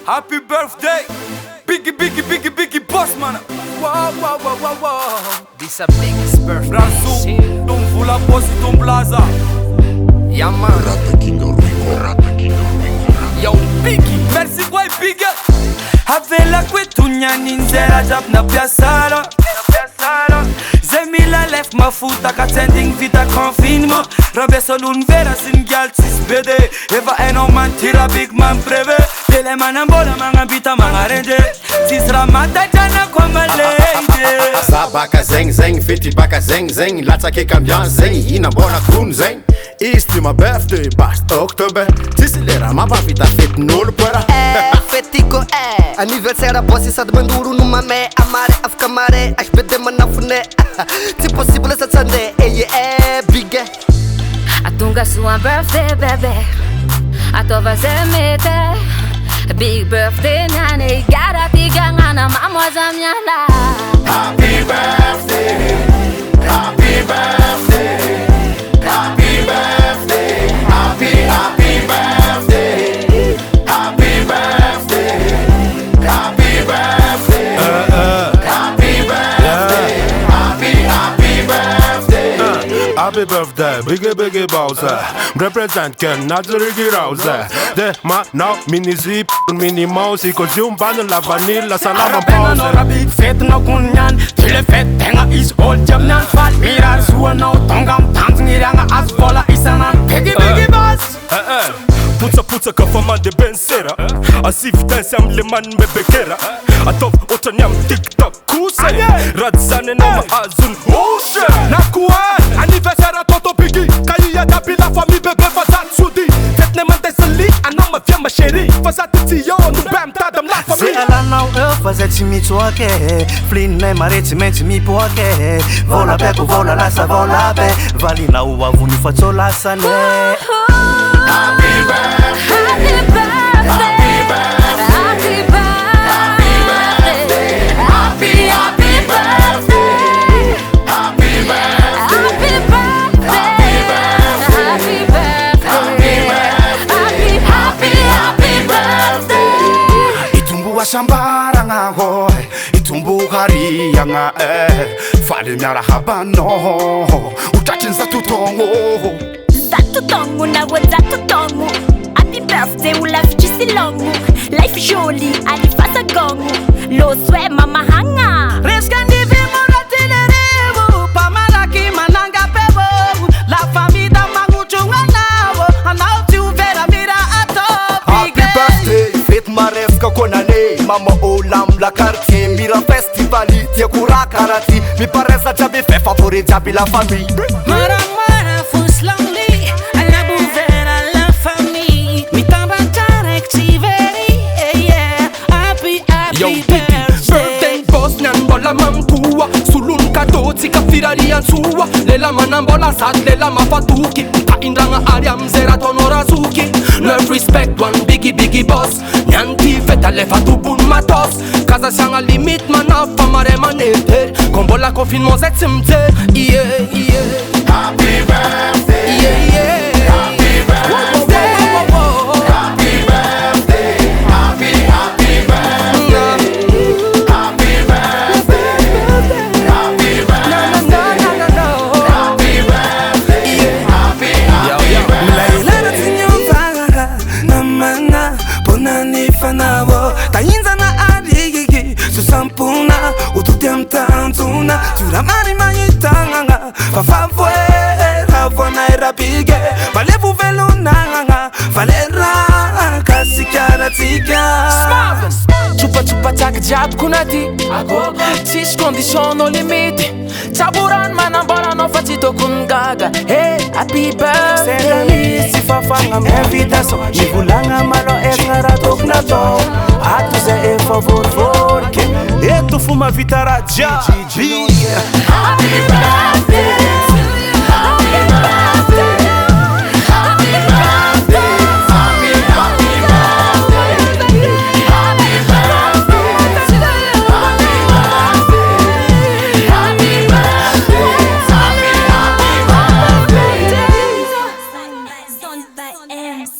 Happy birthday, biggie boss man. Wow. This a biggest birthday. Brasil, Tumvula Boss e Tum Plaza. Yeah man. Rata King of Rico. Yo Biggie. Merci boy Biggie. Avela kwetunya ninzera jab na piaçara. Zemila left mafuta katending vita confinement. Rabe solun vera sin gyal tis bede. Eva eno man tira big man preve. Dele manambola mangabita mangarende. Tisra mata jana kwa malende. Asa baka zeng fiti baka zeng. Latsa ke kambian zeng ina bona kun zeng. It's my birthday past October. Tisilera mapa vita fit nul para. Fetico anniversaire boss sa de banduru numa me amare afkamare ashbede manafune. C'est possible cette Sunday big. Atunga sua birthday bébé. Atova zemete. Big birthday nane gara tiga ngana mamwaza myala. Happy birthday. Happy birthday. Happy birthday. Happy birthday. Happy birthday. Happy birthday. Happy birthday. Happy birthday, biggie bowser. Represent Ken, not the Ricky Rouser. The man now, mini zip, mini mouse, consume ban la vanilla, salama pause. No big fete no kunyan, tile fete tenga is old jam nan fat. Mira suwa no tongam dancing iranga as vola isana. Biggie boss. Putsa kafama de bensera. Asif dansam leman mebekera. Atop otanyam TikTok kusa. Radzane na maazun oshe. Nakuan, anniversaire à Toto Biggie. Kaya dabi la famille bébé fazat soudi. Fête ne mandesali, anama via ma chérie. Fazat tiyo, nu bam tadam la famille. Se ela não eu fazer time toque. Flin ne maretimenti mi poke. Vola beco, vola laça, vola be. Vali na ua vuni fatsola sane. Happy birthday. Happy birthday. Happy birthday. Happy birthday. Happy birthday. Happy birthday. Itumbu wa shambara nga ho. Itumbu haria nga Fale miara habano. Utachinza tutongo. Zatutongo na wa zatutongo. Happy birthday ulafichisi longo. Life jolie alifasa gongo. Lo swe mama hanga. Rescandi vimuratine revo. Pamalaki mananga pebo. La famida manguchunga navo. Anauti uvera mira ato. Happy birthday, fête marefka konane. Mama olam la quartier mira festivali. Tia kura karati. Mi paresa jabi fe favori jabi la famille. Mara fus lonely. Alla buvera la famille. Mi tambatare activeri. Happy Yo birthday boss nyan bola mamkuwa. Sulun kadoti kafirari ansuwa. Lela manambola sad lela mafatuki. Ta indanga aria mzera tonorazuki. Love respect one biggie boss. Nyanti feta lefa tubun matos. Kaza shanga limit manafa mare manete. Kombola confinement zetimte. Yeah. Happy birthday. Yeah. Happy birthday. Happy birthday. Happy birthday. Happy birthday. Happy birthday. Happy birthday. Lera tinyumvanga namanga bonani fanavo tainza na adigigi susampuna ututemtantuna turamani mayitanga fafavwera vona erapige valevu velunanga valera kasikara tika Chupa chak jab kunati. Tis condition no limite. Chaburan manambola no fatito kun gaga. Hey, happy birthday. Sedani sifafanga mevitaso nivulanga malo engaratok na to atu ze e favor forke etu fuma vitara jabi. Happy birthday. Happy birthday. Happy birthday. Happy birthday. Happy birthday. Done by MC.